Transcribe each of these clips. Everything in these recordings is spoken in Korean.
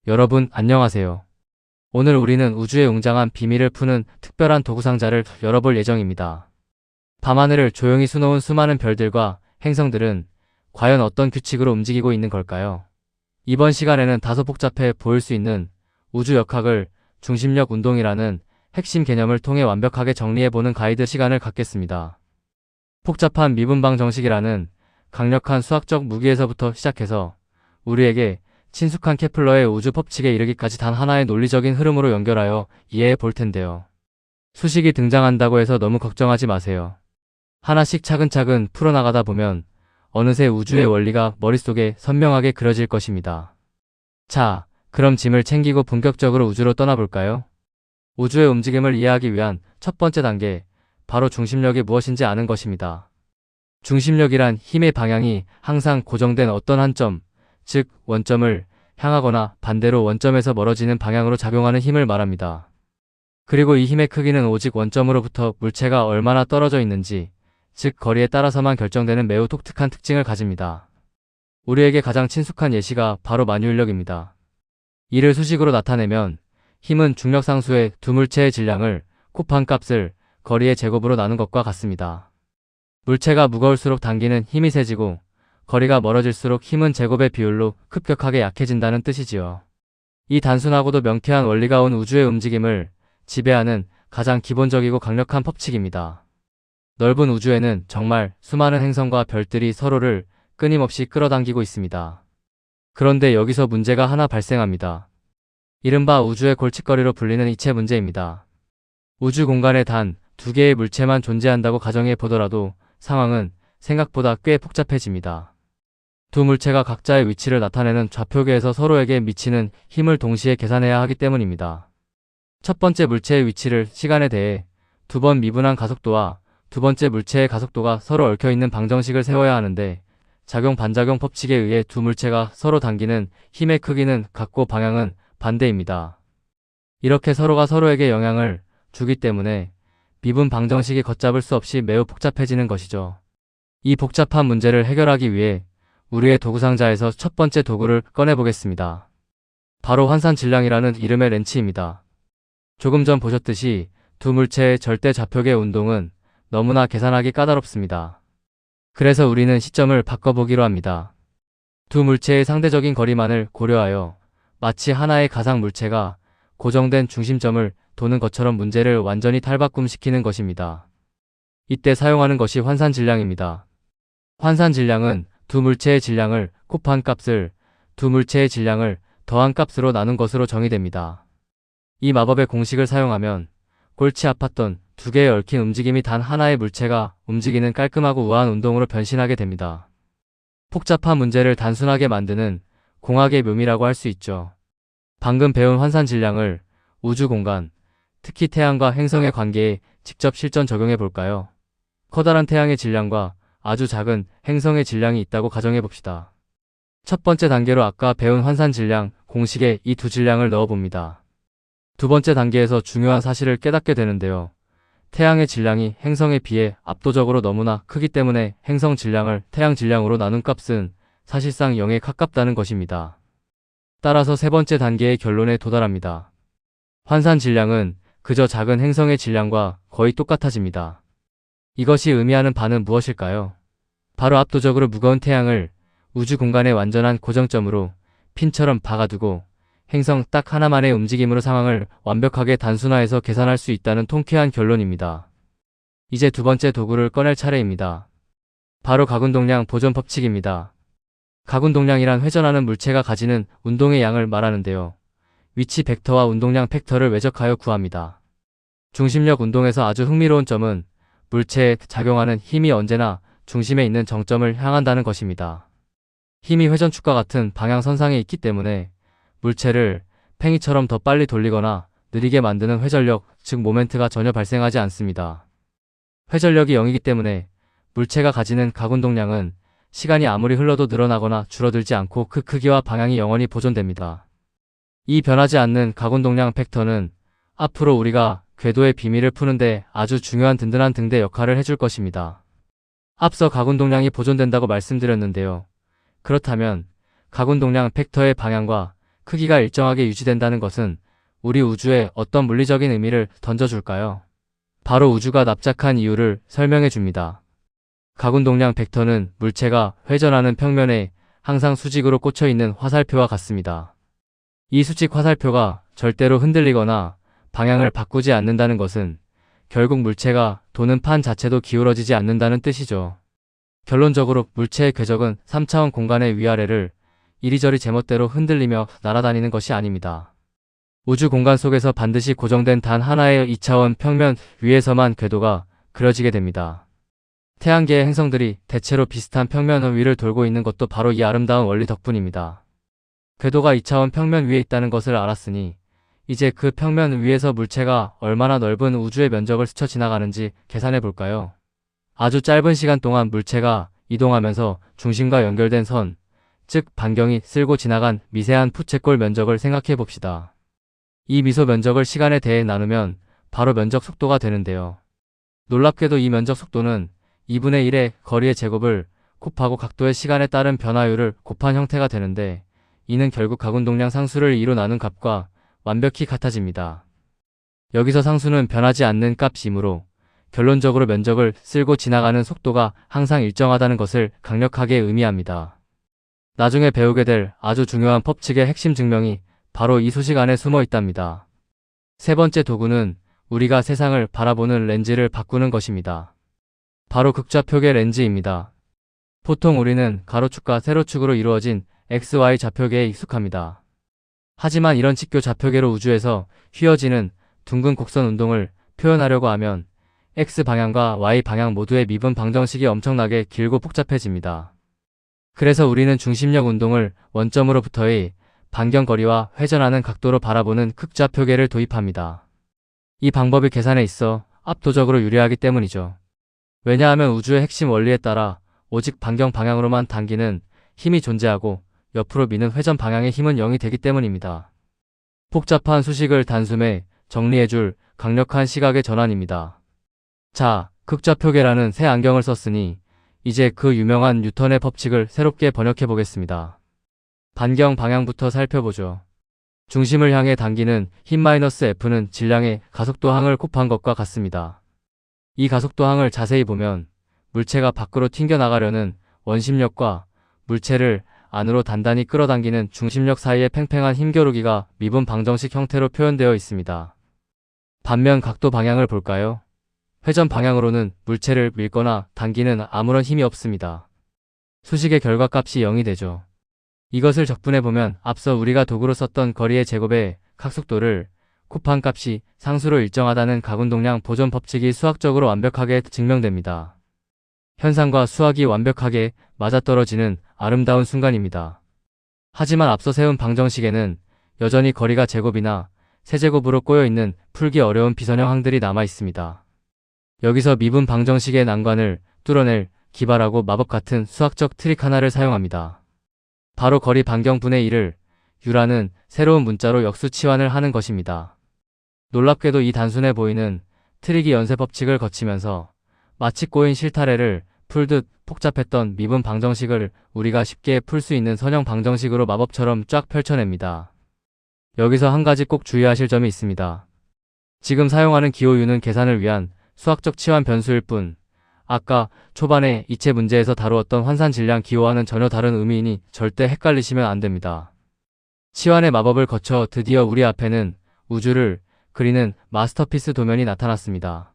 여러분 안녕하세요. 오늘 우리는 우주의 웅장한 비밀을 푸는 특별한 도구 상자를 열어볼 예정입니다. 밤하늘을 조용히 수놓은 수많은 별들과 행성들은 과연 어떤 규칙으로 움직이고 있는 걸까요? 이번 시간에는 다소 복잡해 보일 수 있는 우주 역학을 중심력 운동이라는 핵심 개념을 통해 완벽하게 정리해보는 가이드 시간을 갖겠습니다. 복잡한 미분방 정식이라는 강력한 수학적 무기에서부터 시작해서 우리에게 친숙한 케플러의 우주 법칙에 이르기까지 단 하나의 논리적인 흐름으로 연결하여 이해해 볼 텐데요. 수식이 등장한다고 해서 너무 걱정하지 마세요. 하나씩 차근차근 풀어나가다 보면 어느새 우주의 원리가 머릿속에 선명하게 그려질 것입니다. 자, 그럼 짐을 챙기고 본격적으로 우주로 떠나볼까요? 우주의 움직임을 이해하기 위한 첫 번째 단계, 바로 중심력이 무엇인지 아는 것입니다. 중심력이란 힘의 방향이 항상 고정된 어떤 한 점, 즉 원점을 향하거나 반대로 원점에서 멀어지는 방향으로 작용하는 힘을 말합니다. 그리고 이 힘의 크기는 오직 원점으로부터 물체가 얼마나 떨어져 있는지, 즉 거리에 따라서만 결정되는 매우 독특한 특징을 가집니다. 우리에게 가장 친숙한 예시가 바로 만유인력입니다. 이를 수식으로 나타내면 힘은 중력상수의 두 물체의 질량을 곱한 값을 거리의 제곱으로 나눈 것과 같습니다. 물체가 무거울수록 당기는 힘이 세지고 거리가 멀어질수록 힘은 제곱의 비율로 급격하게 약해진다는 뜻이지요. 이 단순하고도 명쾌한 원리가 온 우주의 움직임을 지배하는 가장 기본적이고 강력한 법칙입니다. 넓은 우주에는 정말 수많은 행성과 별들이 서로를 끊임없이 끌어당기고 있습니다. 그런데 여기서 문제가 하나 발생합니다. 이른바 우주의 골칫거리로 불리는 이체 문제입니다. 우주 공간에 단 두 개의 물체만 존재한다고 가정해 보더라도 상황은 생각보다 꽤 복잡해집니다. 두 물체가 각자의 위치를 나타내는 좌표계에서 서로에게 미치는 힘을 동시에 계산해야 하기 때문입니다. 첫 번째 물체의 위치를 시간에 대해 두 번 미분한 가속도와 두 번째 물체의 가속도가 서로 얽혀있는 방정식을 세워야 하는데 작용-반작용 법칙에 의해 두 물체가 서로 당기는 힘의 크기는 같고 방향은 반대입니다. 이렇게 서로가 서로에게 영향을 주기 때문에 미분 방정식이 걷잡을 수 없이 매우 복잡해지는 것이죠. 이 복잡한 문제를 해결하기 위해 우리의 도구상자에서 첫 번째 도구를 꺼내보겠습니다. 바로 환산질량이라는 이름의 렌치입니다. 조금 전 보셨듯이 두 물체의 절대 좌표계 운동은 너무나 계산하기 까다롭습니다. 그래서 우리는 시점을 바꿔보기로 합니다. 두 물체의 상대적인 거리만을 고려하여 마치 하나의 가상 물체가 고정된 중심점을 도는 것처럼 문제를 완전히 탈바꿈시키는 것입니다. 이때 사용하는 것이 환산질량입니다. 환산질량은 두 물체의 질량을 곱한 값을 두 물체의 질량을 더한 값으로 나눈 것으로 정의됩니다. 이 마법의 공식을 사용하면 골치 아팠던 두 개의 얽힌 움직임이 단 하나의 물체가 움직이는 깔끔하고 우아한 운동으로 변신하게 됩니다. 복잡한 문제를 단순하게 만드는 공학의 묘미라고 할 수 있죠. 방금 배운 환산질량을 우주 공간, 특히 태양과 행성의 관계에 직접 실전 적용해 볼까요? 커다란 태양의 질량과 아주 작은 행성의 질량이 있다고 가정해 봅시다. 첫 번째 단계로 아까 배운 환산질량 공식에 이 두 질량을 넣어 봅니다. 두 번째 단계에서 중요한 사실을 깨닫게 되는데요. 태양의 질량이 행성에 비해 압도적으로 너무나 크기 때문에 행성 질량을 태양 질량으로 나눈 값은 사실상 0에 가깝다는 것입니다. 따라서 세 번째 단계의 결론에 도달합니다. 환산 질량은 그저 작은 행성의 질량과 거의 똑같아집니다. 이것이 의미하는 바는 무엇일까요? 바로 압도적으로 무거운 태양을 우주 공간의 완전한 고정점으로 핀처럼 박아두고 행성 딱 하나만의 움직임으로 상황을 완벽하게 단순화해서 계산할 수 있다는 통쾌한 결론입니다. 이제 두 번째 도구를 꺼낼 차례입니다. 바로 가군동량 보존 법칙입니다. 가군동량이란 회전하는 물체가 가지는 운동의 양을 말하는데요. 위치 벡터와 운동량 팩터를 외적하여 구합니다. 중심력 운동에서 아주 흥미로운 점은 물체에 작용하는 힘이 언제나 중심에 있는 정점을 향한다는 것입니다. 힘이 회전축과 같은 방향선상에 있기 때문에 물체를 팽이처럼 더 빨리 돌리거나 느리게 만드는 회전력, 즉 모멘트가 전혀 발생하지 않습니다. 회전력이 0이기 때문에 물체가 가지는 가군동량은 시간이 아무리 흘러도 늘어나거나 줄어들지 않고 그 크기와 방향이 영원히 보존됩니다. 이 변하지 않는 가군동량 팩터는 앞으로 우리가 궤도의 비밀을 푸는데 아주 중요한 든든한 등대 역할을 해줄 것입니다. 앞서 가군동량이 보존된다고 말씀드렸는데요. 그렇다면 가군동량 팩터의 방향과 크기가 일정하게 유지된다는 것은 우리 우주에 어떤 물리적인 의미를 던져줄까요? 바로 우주가 납작한 이유를 설명해 줍니다. 가군동량 벡터는 물체가 회전하는 평면에 항상 수직으로 꽂혀 있는 화살표와 같습니다. 이 수직 화살표가 절대로 흔들리거나 방향을 바꾸지 않는다는 것은 결국 물체가 도는 판 자체도 기울어지지 않는다는 뜻이죠. 결론적으로 물체의 궤적은 3차원 공간의 위아래를 이리저리 제멋대로 흔들리며 날아다니는 것이 아닙니다. 우주 공간 속에서 반드시 고정된 단 하나의 2차원 평면 위에서만 궤도가 그려지게 됩니다. 태양계의 행성들이 대체로 비슷한 평면 위를 돌고 있는 것도 바로 이 아름다운 원리 덕분입니다. 궤도가 2차원 평면 위에 있다는 것을 알았으니 이제 그 평면 위에서 물체가 얼마나 넓은 우주의 면적을 스쳐 지나가는지 계산해 볼까요? 아주 짧은 시간 동안 물체가 이동하면서 중심과 연결된 선, 즉 반경이 쓸고 지나간 미세한 부채꼴 면적을 생각해 봅시다. 이 미소 면적을 시간에 대해 나누면 바로 면적 속도가 되는데요. 놀랍게도 이 면적 속도는 2분의 1의 거리의 제곱을 곱하고 각도의 시간에 따른 변화율을 곱한 형태가 되는데 이는 결국 가군동량 상수를 2로 나눈 값과 완벽히 같아집니다. 여기서 상수는 변하지 않는 값이므로 결론적으로 면적을 쓸고 지나가는 속도가 항상 일정하다는 것을 강력하게 의미합니다. 나중에 배우게 될 아주 중요한 법칙의 핵심 증명이 바로 이 소식 안에 숨어 있답니다. 세 번째 도구는 우리가 세상을 바라보는 렌즈를 바꾸는 것입니다. 바로 극좌표계 렌즈입니다. 보통 우리는 가로축과 세로축으로 이루어진 XY 좌표계에 익숙합니다. 하지만 이런 직교 좌표계로 우주에서 휘어지는 둥근 곡선 운동을 표현하려고 하면 X방향과 Y방향 모두의 미분 방정식이 엄청나게 길고 복잡해집니다. 그래서 우리는 중심력 운동을 원점으로부터의 반경거리와 회전하는 각도로 바라보는 극좌표계를 도입합니다. 이 방법이 계산에 있어 압도적으로 유리하기 때문이죠. 왜냐하면 우주의 핵심 원리에 따라 오직 반경 방향으로만 당기는 힘이 존재하고 옆으로 미는 회전 방향의 힘은 0이 되기 때문입니다. 복잡한 수식을 단숨에 정리해줄 강력한 시각의 전환입니다. 자, 극좌표계라는 새 안경을 썼으니 이제 그 유명한 뉴턴의 법칙을 새롭게 번역해 보겠습니다. 반경 방향부터 살펴보죠. 중심을 향해 당기는 힘 -F는 질량의 가속도항을 곱한 것과 같습니다. 이 가속도항을 자세히 보면 물체가 밖으로 튕겨나가려는 원심력과 물체를 안으로 단단히 끌어당기는 중심력 사이의 팽팽한 힘겨루기가 미분 방정식 형태로 표현되어 있습니다. 반면 각도 방향을 볼까요? 회전 방향으로는 물체를 밀거나 당기는 아무런 힘이 없습니다. 수식의 결과값이 0이 되죠. 이것을 적분해보면 앞서 우리가 도구로 썼던 거리의 제곱의 각속도를 곱한 값이 상수로 일정하다는 가군동량 보존 법칙이 수학적으로 완벽하게 증명됩니다. 현상과 수학이 완벽하게 맞아떨어지는 아름다운 순간입니다. 하지만 앞서 세운 방정식에는 여전히 거리가 제곱이나 세제곱으로 꼬여있는 풀기 어려운 비선형 항들이 남아 있습니다. 여기서 미분 방정식의 난관을 뚫어낼 기발하고 마법 같은 수학적 트릭 하나를 사용합니다. 바로 거리 반경분의 1을 U라는 새로운 문자로 역수 치환을 하는 것입니다. 놀랍게도 이 단순해 보이는 트릭이 연쇄 법칙을 거치면서 마치 꼬인 실타래를 풀듯 복잡했던 미분 방정식을 우리가 쉽게 풀 수 있는 선형 방정식으로 마법처럼 쫙 펼쳐냅니다. 여기서 한 가지 꼭 주의하실 점이 있습니다. 지금 사용하는 기호 U는 계산을 위한 수학적 치환 변수일 뿐 아까 초반에 이체 문제에서 다루었던 환산 질량 기호와는 전혀 다른 의미이니 절대 헷갈리시면 안 됩니다. 치환의 마법을 거쳐 드디어 우리 앞에는 우주를 그리는 마스터피스 도면이 나타났습니다.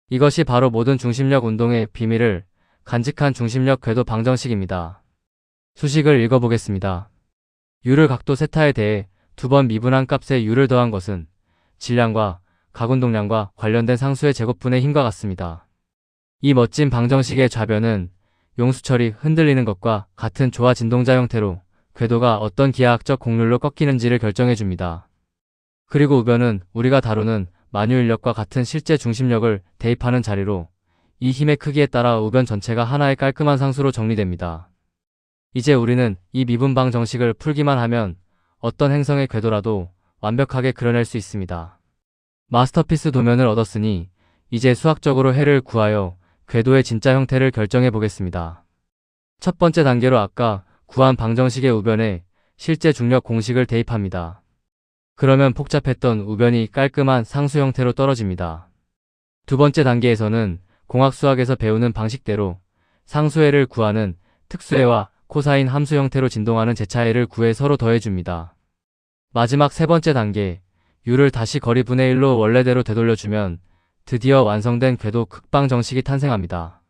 이것이 바로 모든 중심력 운동의 비밀을 간직한 중심력 궤도 방정식입니다. 수식을 읽어보겠습니다. U를 각도 세타에 대해 두 번 미분한 값에 U를 더한 것은 질량과 가군동량과 관련된 상수의 제곱분의 힘과 같습니다. 이 멋진 방정식의 좌변은 용수철이 흔들리는 것과 같은 조화 진동자 형태로 궤도가 어떤 기하학적 곡률로 꺾이는지를 결정해줍니다. 그리고 우변은 우리가 다루는 만유인력과 같은 실제 중심력을 대입하는 자리로 이 힘의 크기에 따라 우변 전체가 하나의 깔끔한 상수로 정리됩니다. 이제 우리는 이 미분방 정식을 풀기만 하면 어떤 행성의 궤도라도 완벽하게 그려낼 수 있습니다. 마스터피스 도면을 얻었으니 이제 수학적으로 해를 구하여 궤도의 진짜 형태를 결정해 보겠습니다. 첫 번째 단계로 아까 구한 방정식의 우변에 실제 중력 공식을 대입합니다. 그러면 복잡했던 우변이 깔끔한 상수 형태로 떨어집니다. 두 번째 단계에서는 공학수학에서 배우는 방식대로 상수해를 구하는 특수해와 코사인 함수 형태로 진동하는 제차해를 구해 서로 더해줍니다. 마지막 세 번째 단계, u를 다시 거리분의 1로 원래대로 되돌려주면 드디어 완성된 궤도 극방 정식이 탄생합니다.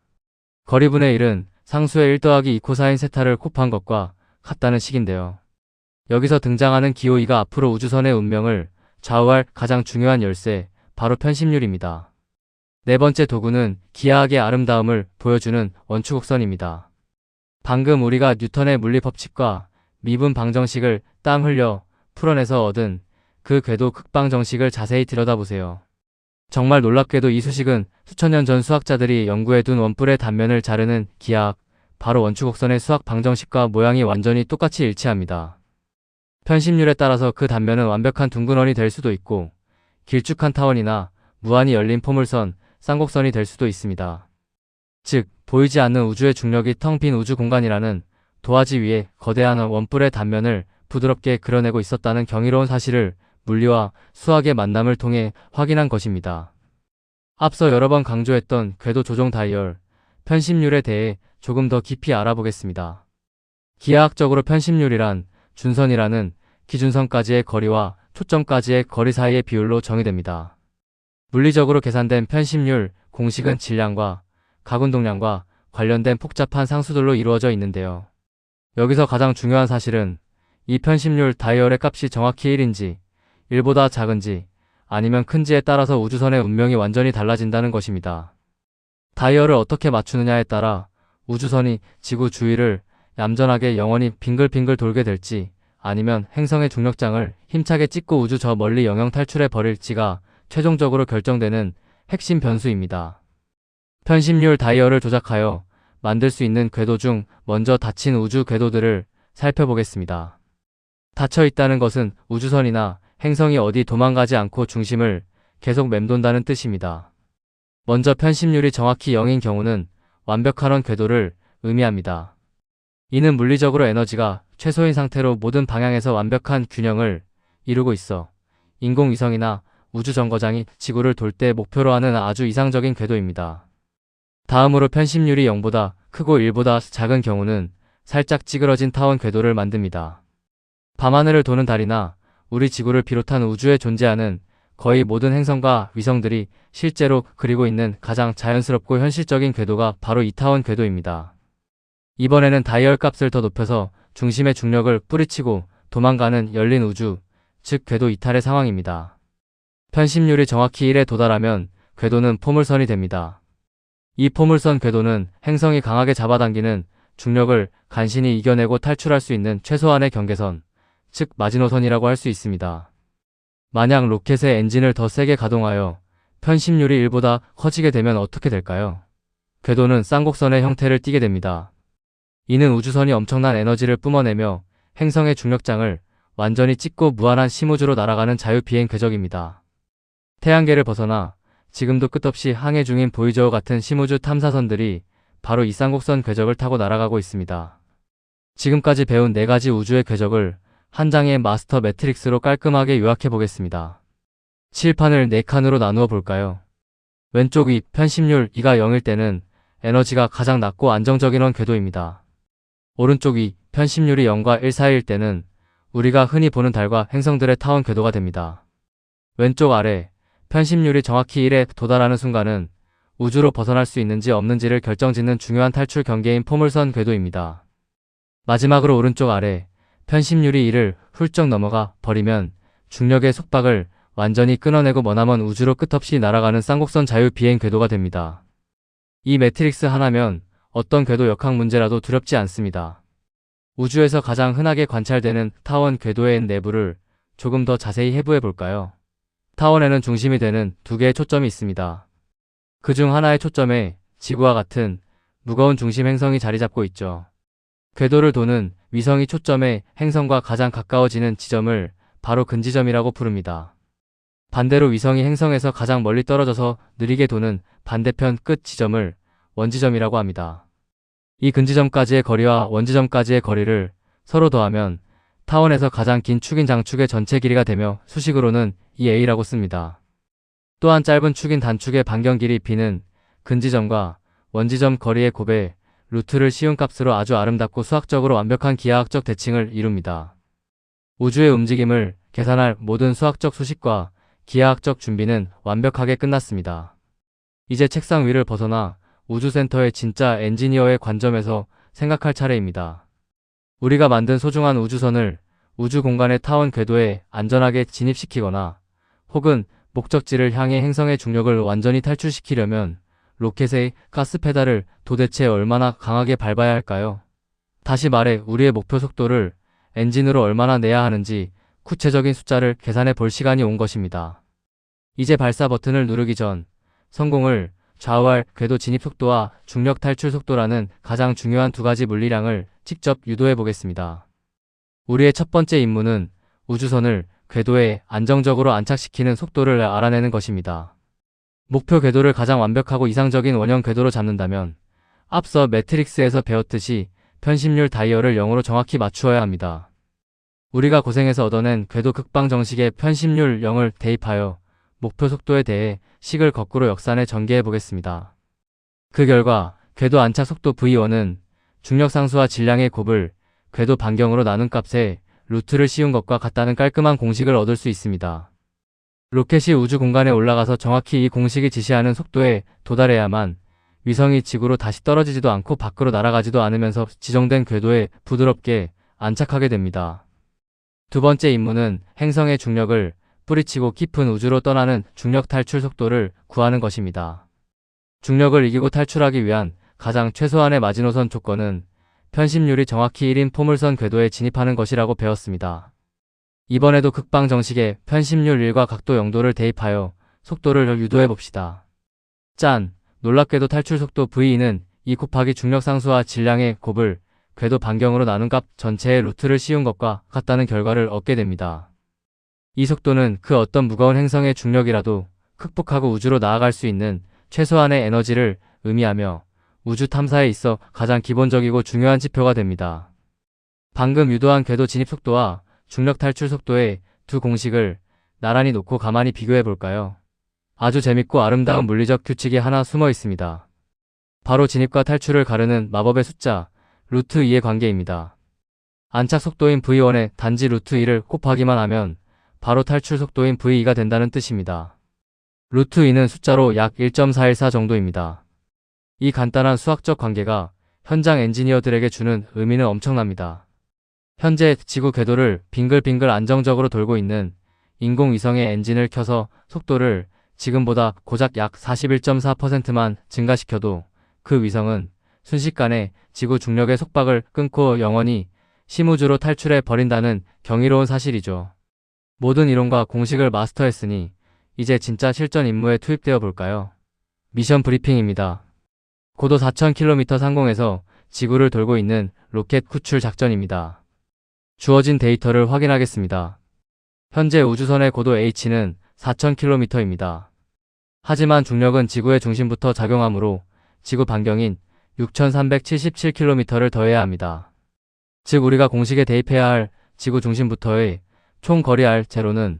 거리분의 1은 상수의 1 더하기 2 코사인 세타를 곱한 것과 같다는 식인데요. 여기서 등장하는 기호 2가 앞으로 우주선의 운명을 좌우할 가장 중요한 열쇠, 바로 편심률입니다. 네 번째 도구는 기하학의 아름다움을 보여주는 원축곡선입니다. 방금 우리가 뉴턴의 물리법칙과 미분 방정식을 땀 흘려 풀어내서 얻은 그 궤도 극방 정식을 자세히 들여다보세요. 정말 놀랍게도 이 수식은 수천 년 전 수학자들이 연구해둔 원뿔의 단면을 자르는 기하학, 바로 원축곡선의 수학 방정식과 모양이 완전히 똑같이 일치합니다. 편심률에 따라서 그 단면은 완벽한 둥근원이 될 수도 있고 길쭉한 타원이나 무한히 열린 포물선, 쌍곡선이 될 수도 있습니다. 즉, 보이지 않는 우주의 중력이 텅 빈 우주 공간이라는 도화지 위에 거대한 원뿔의 단면을 부드럽게 그려내고 있었다는 경이로운 사실을 물리와 수학의 만남을 통해 확인한 것입니다. 앞서 여러 번 강조했던 궤도 조종 다이얼, 편심률에 대해 조금 더 깊이 알아보겠습니다. 기하학적으로 편심률이란 준선이라는 기준선까지의 거리와 초점까지의 거리 사이의 비율로 정의됩니다. 물리적으로 계산된 편심률 공식은 질량과 가운동량과 관련된 복잡한 상수들로 이루어져 있는데요. 여기서 가장 중요한 사실은 이 편심률 다이얼의 값이 정확히 1인지, 1보다 작은지, 아니면 큰지에 따라서 우주선의 운명이 완전히 달라진다는 것입니다. 다이얼을 어떻게 맞추느냐에 따라 우주선이 지구 주위를 얌전하게 영원히 빙글빙글 돌게 될지, 아니면 행성의 중력장을 힘차게 찍고 우주 저 멀리 영영 탈출해 버릴지가 최종적으로 결정되는 핵심 변수입니다. 편심률 다이얼을 조작하여 만들 수 있는 궤도 중 먼저 닫힌 우주 궤도들을 살펴보겠습니다. 닫혀 있다는 것은 우주선이나 행성이 어디 도망가지 않고 중심을 계속 맴돈다는 뜻입니다. 먼저 편심률이 정확히 0인 경우는 완벽한 원 궤도를 의미합니다. 이는 물리적으로 에너지가 최소인 상태로 모든 방향에서 완벽한 균형을 이루고 있어 인공위성이나 우주정거장이 지구를 돌 때 목표로 하는 아주 이상적인 궤도입니다. 다음으로 편심률이 0보다 크고 1보다 작은 경우는 살짝 찌그러진 타원 궤도를 만듭니다. 밤하늘을 도는 달이나 우리 지구를 비롯한 우주에 존재하는 거의 모든 행성과 위성들이 실제로 그리고 있는 가장 자연스럽고 현실적인 궤도가 바로 이 타원 궤도입니다. 이번에는 다이얼 값을 더 높여서 중심의 중력을 뿌리치고 도망가는 열린 우주, 즉 궤도 이탈의 상황입니다. 편심률이 정확히 1에 도달하면 궤도는 포물선이 됩니다. 이 포물선 궤도는 행성이 강하게 잡아당기는 중력을 간신히 이겨내고 탈출할 수 있는 최소한의 경계선, 즉 마지노선이라고 할 수 있습니다. 만약 로켓의 엔진을 더 세게 가동하여 편심률이 1보다 커지게 되면 어떻게 될까요? 궤도는 쌍곡선의 형태를 띠게 됩니다. 이는 우주선이 엄청난 에너지를 뿜어내며 행성의 중력장을 완전히 찍고 무한한 심우주로 날아가는 자유비행 궤적입니다. 태양계를 벗어나 지금도 끝없이 항해 중인 보이저우 같은 심우주 탐사선들이 바로 이 쌍곡선 궤적을 타고 날아가고 있습니다. 지금까지 배운 4가지 우주의 궤적을 한 장의 마스터 매트릭스로 깔끔하게 요약해 보겠습니다. 칠판을 4칸으로 나누어 볼까요? 왼쪽이 편심률 2가 0일 때는 에너지가 가장 낮고 안정적인 원 궤도입니다. 오른쪽이 편심률이 0과 1 사이일 때는 우리가 흔히 보는 달과 행성들의 타원 궤도가 됩니다. 왼쪽 아래 편심률이 정확히 1에 도달하는 순간은 우주로 벗어날 수 있는지 없는지를 결정짓는 중요한 탈출 경계인 포물선 궤도입니다. 마지막으로 오른쪽 아래 편심률이 1을 훌쩍 넘어가 버리면 중력의 속박을 완전히 끊어내고 머나먼 우주로 끝없이 날아가는 쌍곡선 자유비행 궤도가 됩니다. 이 매트릭스 하나면 어떤 궤도 역학 문제라도 두렵지 않습니다. 우주에서 가장 흔하게 관찰되는 타원 궤도의 내부를 조금 더 자세히 해부해 볼까요? 타원에는 중심이 되는 2개의 초점이 있습니다. 그중 하나의 초점에 지구와 같은 무거운 중심 행성이 자리 잡고 있죠. 궤도를 도는 위성이 초점에 행성과 가장 가까워지는 지점을 바로 근지점이라고 부릅니다. 반대로 위성이 행성에서 가장 멀리 떨어져서 느리게 도는 반대편 끝 지점을 원지점이라고 합니다. 이 근지점까지의 거리와 원지점까지의 거리를 서로 더하면 타원에서 가장 긴 축인 장축의 전체 길이가 되며 수식으로는 EA라고 씁니다. 또한 짧은 축인 단축의 반경 길이 B는 근지점과 원지점 거리의 곱에 루트를 씌운 값으로 아주 아름답고 수학적으로 완벽한 기하학적 대칭을 이룹니다. 우주의 움직임을 계산할 모든 수학적 수식과 기하학적 준비는 완벽하게 끝났습니다. 이제 책상 위를 벗어나 우주센터의 진짜 엔지니어의 관점에서 생각할 차례입니다. 우리가 만든 소중한 우주선을 우주 공간의 타원 궤도에 안전하게 진입시키거나 혹은 목적지를 향해 행성의 중력을 완전히 탈출시키려면 로켓의 가스 페달을 도대체 얼마나 강하게 밟아야 할까요? 다시 말해 우리의 목표 속도를 엔진으로 얼마나 내야 하는지 구체적인 숫자를 계산해 볼 시간이 온 것입니다. 이제 발사 버튼을 누르기 전 성공을 좌우할 궤도 진입 속도와 중력 탈출 속도라는 가장 중요한 두 가지 물리량을 직접 유도해 보겠습니다. 우리의 첫 번째 임무는 우주선을 궤도에 안정적으로 안착시키는 속도를 알아내는 것입니다. 목표 궤도를 가장 완벽하고 이상적인 원형 궤도로 잡는다면 앞서 매트릭스에서 배웠듯이 편심률 다이얼을 0으로 정확히 맞추어야 합니다. 우리가 고생해서 얻어낸 궤도 극방 정식에 편심률 0을 대입하여 목표 속도에 대해 식을 거꾸로 역산해 전개해 보겠습니다. 그 결과 궤도 안착 속도 V1은 중력 상수와 질량의 곱을 궤도 반경으로 나눈 값에 루트를 씌운 것과 같다는 깔끔한 공식을 얻을 수 있습니다. 로켓이 우주 공간에 올라가서 정확히 이 공식이 지시하는 속도에 도달해야만 위성이 지구로 다시 떨어지지도 않고 밖으로 날아가지도 않으면서 지정된 궤도에 부드럽게 안착하게 됩니다. 두 번째 임무는 행성의 중력을 뿌리치고 깊은 우주로 떠나는 중력 탈출 속도를 구하는 것입니다. 중력을 이기고 탈출하기 위한 가장 최소한의 마지노선 조건은 편심률이 정확히 1인 포물선 궤도에 진입하는 것이라고 배웠습니다. 이번에도 극방 정식에 편심률 1과 각도 0도를 대입하여 속도를 유도해 봅시다. 짠! 놀랍게도 탈출 속도 V2는 2 곱하기 중력 상수와 질량의 곱을 궤도 반경으로 나눈 값 전체의 루트를 씌운 것과 같다는 결과를 얻게 됩니다. 이 속도는 그 어떤 무거운 행성의 중력이라도 극복하고 우주로 나아갈 수 있는 최소한의 에너지를 의미하며 우주 탐사에 있어 가장 기본적이고 중요한 지표가 됩니다. 방금 유도한 궤도 진입 속도와 중력 탈출 속도의 두 공식을 나란히 놓고 가만히 비교해 볼까요? 아주 재밌고 아름다운 물리적 규칙이 하나 숨어 있습니다. 바로 진입과 탈출을 가르는 마법의 숫자 루트 2의 관계입니다. 안착 속도인 V1에 단지 루트 2를 곱하기만 하면 바로 탈출 속도인 V2가 된다는 뜻입니다. 루트 2는 숫자로 약 1.414 정도입니다. 이 간단한 수학적 관계가 현장 엔지니어들에게 주는 의미는 엄청납니다. 현재 지구 궤도를 빙글빙글 안정적으로 돌고 있는 인공위성의 엔진을 켜서 속도를 지금보다 고작 약 41.4%만 증가시켜도 그 위성은 순식간에 지구 중력의 속박을 끊고 영원히 심우주로 탈출해 버린다는 경이로운 사실이죠. 모든 이론과 공식을 마스터했으니 이제 진짜 실전 임무에 투입되어 볼까요? 미션 브리핑입니다. 고도 4,000km 상공에서 지구를 돌고 있는 로켓 구출 작전입니다. 주어진 데이터를 확인하겠습니다. 현재 우주선의 고도 H는 4,000km입니다. 하지만 중력은 지구의 중심부터 작용하므로 지구 반경인 6,377km를 더해야 합니다. 즉 우리가 공식에 대입해야 할 지구 중심부터의 총 거리 R0는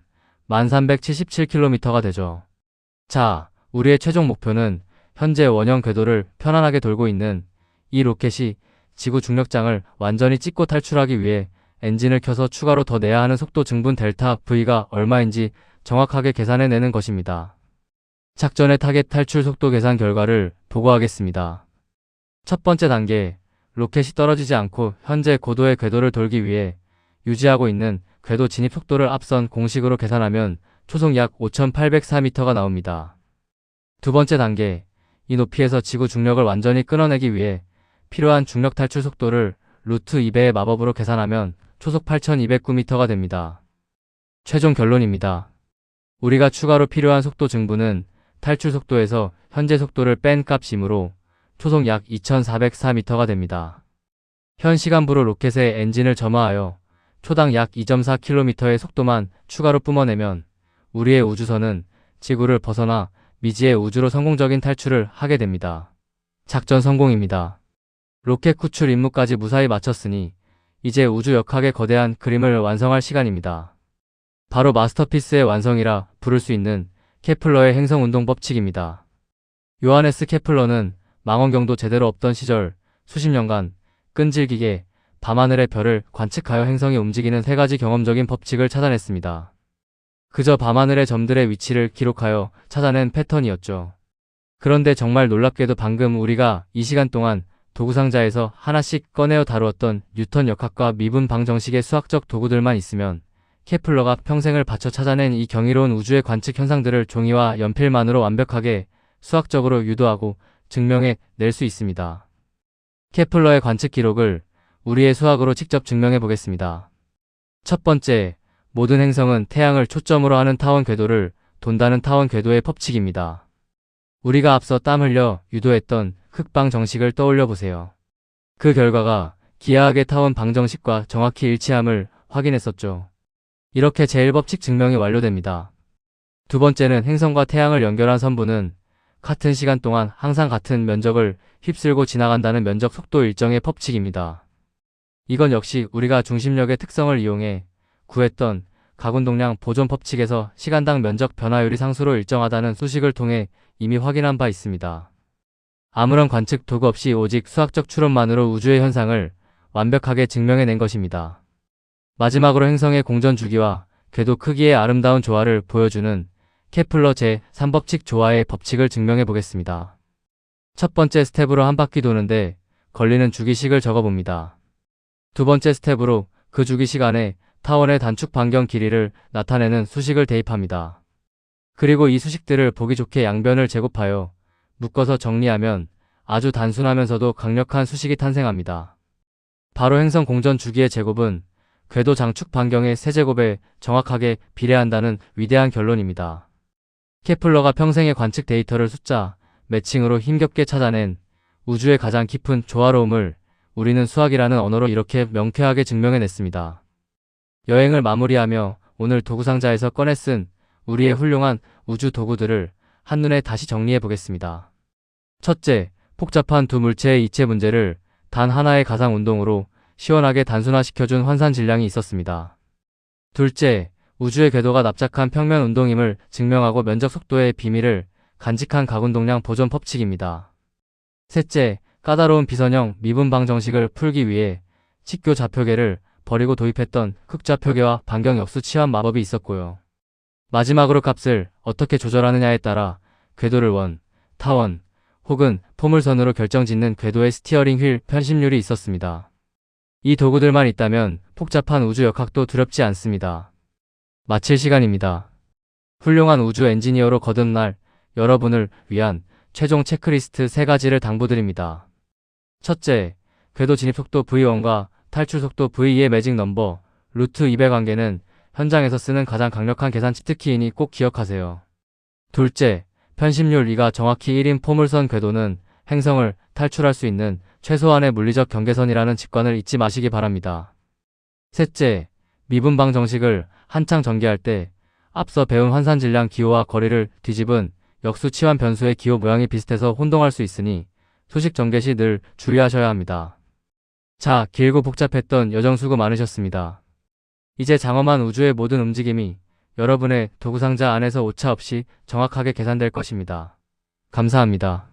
1377km가 되죠. 자, 우리의 최종 목표는 현재 원형 궤도를 편안하게 돌고 있는 이 로켓이 지구 중력장을 완전히 찍고 탈출하기 위해 엔진을 켜서 추가로 더 내야 하는 속도 증분 델타 V가 얼마인지 정확하게 계산해내는 것입니다. 작전의 타겟 탈출 속도 계산 결과를 보고하겠습니다. 첫 번째 단계, 로켓이 떨어지지 않고 현재 고도의 궤도를 돌기 위해 유지하고 있는 궤도 진입 속도를 앞선 공식으로 계산하면 초속 약 5,804m가 나옵니다. 두 번째 단계, 이 높이에서 지구 중력을 완전히 끊어내기 위해 필요한 중력 탈출 속도를 루트 2배의 마법으로 계산하면 초속 8,209m가 됩니다. 최종 결론입니다. 우리가 추가로 필요한 속도 증분은 탈출 속도에서 현재 속도를 뺀 값이므로 초속 약 2,404m가 됩니다. 현 시간부로 로켓의 엔진을 점화하여 초당 약 2.4km의 속도만 추가로 뿜어내면 우리의 우주선은 지구를 벗어나 미지의 우주로 성공적인 탈출을 하게 됩니다. 작전 성공입니다. 로켓 구출 임무까지 무사히 마쳤으니 이제 우주 역학의 거대한 그림을 완성할 시간입니다. 바로 마스터피스의 완성이라 부를 수 있는 케플러의 행성운동 법칙입니다. 요하네스 케플러는 망원경도 제대로 없던 시절 수십 년간 끈질기게 밤하늘의 별을 관측하여 행성이 움직이는 세 가지 경험적인 법칙을 찾아냈습니다. 그저 밤하늘의 점들의 위치를 기록하여 찾아낸 패턴이었죠. 그런데 정말 놀랍게도 방금 우리가 이 시간 동안 도구상자에서 하나씩 꺼내어 다루었던 뉴턴 역학과 미분 방정식의 수학적 도구들만 있으면 케플러가 평생을 바쳐 찾아낸 이 경이로운 우주의 관측 현상들을 종이와 연필만으로 완벽하게 수학적으로 유도하고 증명해 낼 수 있습니다. 케플러의 관측 기록을 우리의 수학으로 직접 증명해 보겠습니다. 첫 번째, 모든 행성은 태양을 초점으로 하는 타원 궤도를 돈다는 타원 궤도의 법칙입니다. 우리가 앞서 땀 흘려 유도했던 흑방 정식을 떠올려 보세요. 그 결과가 기하학의 타원 방정식과 정확히 일치함을 확인했었죠. 이렇게 제1법칙 증명이 완료됩니다. 두 번째는 행성과 태양을 연결한 선부는 같은 시간 동안 항상 같은 면적을 휩쓸고 지나간다는 면적 속도 일정의 법칙입니다. 이건 역시 우리가 중심력의 특성을 이용해 구했던 가군동량 보존 법칙에서 시간당 면적 변화율이 상수로 일정하다는 수식을 통해 이미 확인한 바 있습니다. 아무런 관측 도구 없이 오직 수학적 추론만으로 우주의 현상을 완벽하게 증명해낸 것입니다. 마지막으로 행성의 공전 주기와 궤도 크기의 아름다운 조화를 보여주는 케플러 제3법칙 조화의 법칙을 증명해 보겠습니다. 첫 번째 스텝으로 한 바퀴 도는데 걸리는 주기식을 적어봅니다. 두 번째 스텝으로 그 주기식 안에 타원의 단축 반경 길이를 나타내는 수식을 대입합니다. 그리고 이 수식들을 보기 좋게 양변을 제곱하여 묶어서 정리하면 아주 단순하면서도 강력한 수식이 탄생합니다. 바로 행성 공전 주기의 제곱은 궤도 장축 반경의 세제곱에 정확하게 비례한다는 위대한 결론입니다. 케플러가 평생의 관측 데이터를 숫자, 매칭으로 힘겹게 찾아낸 우주의 가장 깊은 조화로움을 우리는 수학이라는 언어로 이렇게 명쾌하게 증명해냈습니다. 여행을 마무리하며 오늘 도구상자에서 꺼내 쓴 우리의 훌륭한 우주 도구들을 한눈에 다시 정리해 보겠습니다. 첫째, 복잡한 두 물체의 이체 문제를 단 하나의 가상 운동으로 시원하게 단순화시켜준 환산 질량이 있었습니다. 둘째, 우주의 궤도가 납작한 평면 운동임을 증명하고 면적 속도의 비밀을 간직한 가군동량 보존 법칙입니다. 셋째, 까다로운 비선형 미분 방정식을 풀기 위해 직교 좌표계를 버리고 도입했던 흑좌표계와 반경 역수 치환 마법이 있었고요. 마지막으로 값을 어떻게 조절하느냐에 따라 궤도를 원, 타원, 혹은 포물선으로 결정짓는 궤도의 스티어링 휠 편심률이 있었습니다. 이 도구들만 있다면 복잡한 우주 역학도 두렵지 않습니다. 마칠 시간입니다. 훌륭한 우주 엔지니어로 거듭날 여러분을 위한 최종 체크리스트 3가지를 당부드립니다. 첫째, 궤도 진입속도 V1과 탈출속도 V2의 매직 넘버, 루트 2의 관계는 현장에서 쓰는 가장 강력한 계산 치트키이니 꼭 기억하세요. 둘째, 편심률 2가 정확히 1인 포물선 궤도는 행성을 탈출할 수 있는 최소한의 물리적 경계선이라는 직관을 잊지 마시기 바랍니다. 셋째, 미분방 정식을 한창 전개할 때 앞서 배운 환산질량 기호와 거리를 뒤집은 역수 치환 변수의 기호 모양이 비슷해서 혼동할 수 있으니 수식 전개 시 늘 주의하셔야 합니다. 자, 길고 복잡했던 여정 수고 많으셨습니다. 이제 장엄한 우주의 모든 움직임이 여러분의 도구상자 안에서 오차 없이 정확하게 계산될 것입니다. 감사합니다.